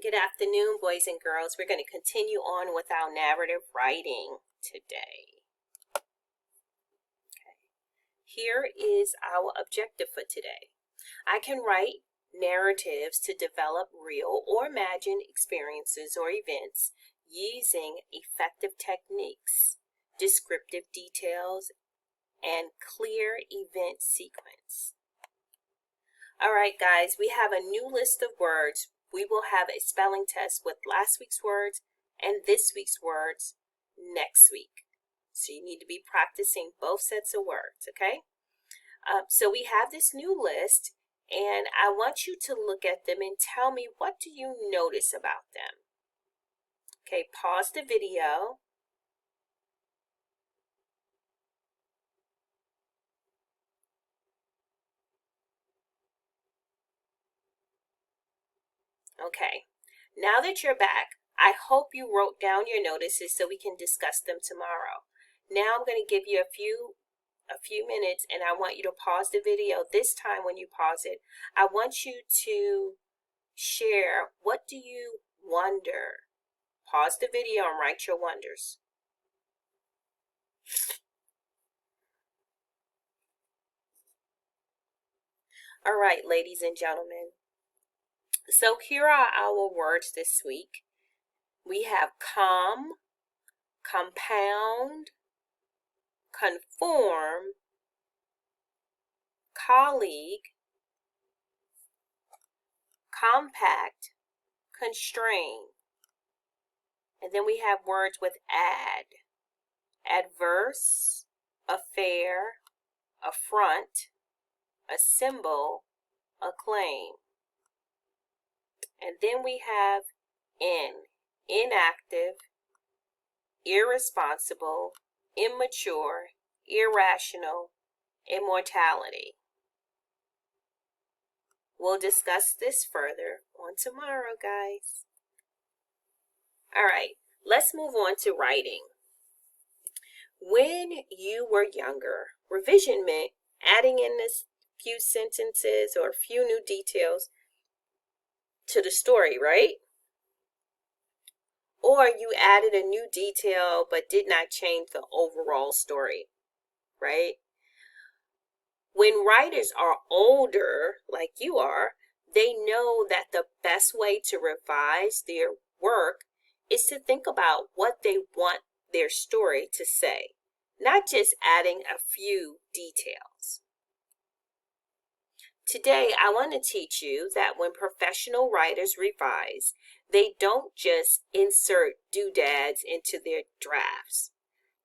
Good afternoon, boys and girls. We're going to continue on with our narrative writing today. Okay. Here is our objective for today. I can write narratives to develop real or imagined experiences or events using effective techniques, descriptive details, and clear event sequence. All right, guys, we have a new list of words. We will have a spelling test with last week's words and this week's words next week. So you need to be practicing both sets of words, okay? So we have this new list, and I want you to look at them and tell me, what do you notice about them? Okay, pause the video. Okay, now that you're back, I hope you wrote down your notices so we can discuss them tomorrow. Now I'm going to give you a few minutes, and I want you to pause the video. This time when you pause it, I want you to share, what do you wonder? Pause the video and write your wonders. All right, ladies and gentlemen. So here are our words this week. We have calm, compound, conform, colleague, compact, constrain. And then we have words with add, adverse, affair, affront, assemble, acclaim. And then we have inactive, irresponsible, immature, irrational, immortality. We'll discuss this further on tomorrow, guys. All right, let's move on to writing. When you were younger, revision meant adding in a few sentences or a few new details to the story, right? Or you added a new detail but did not change the overall story, right? When writers are older, like you are, they know that the best way to revise their work is to think about what they want their story to say, not just adding a few details. Today, I want to teach you that when professional writers revise, they don't just insert doodads into their drafts.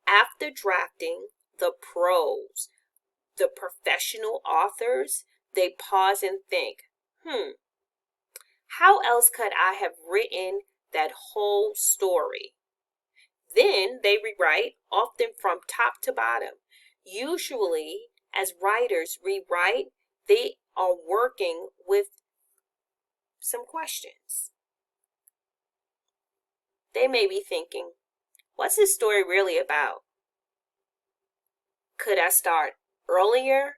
After drafting the pros, the professional authors, they pause and think, how else could I have written that whole story? Then they rewrite, often from top to bottom. Usually, as writers rewrite, they are working with some questions. They may be thinking, what's this story really about? Could I start earlier?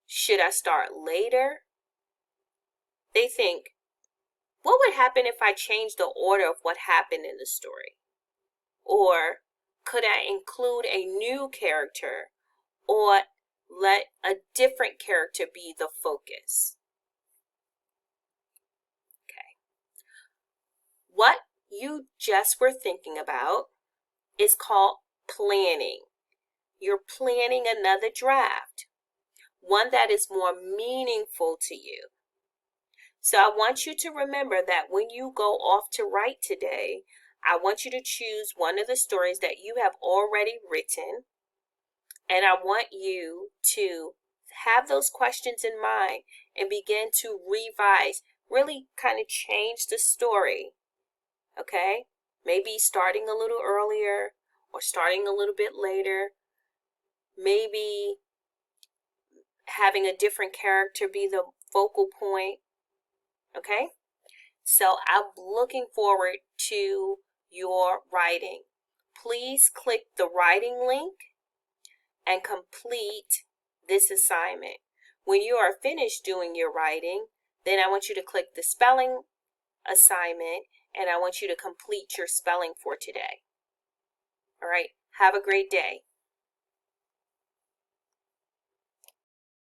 Should I start later? They think, what would happen if I changed the order of what happened in the story? Or could I include a new character or let a different character be the focus? Okay. What you just were thinking about is called planning. You're planning another draft, one that is more meaningful to you. So I want you to remember that when you go off to write today, I want you to choose one of the stories that you have already written, and I want you to have those questions in mind and begin to revise, really kind of change the story, okay? Maybe starting a little earlier or starting a little bit later. Maybe having a different character be the focal point, okay? So I'm looking forward to your writing. Please click the writing link and complete this assignment. When you are finished doing your writing, then I want you to click the spelling assignment, and I want you to complete your spelling for today. All right, have a great day.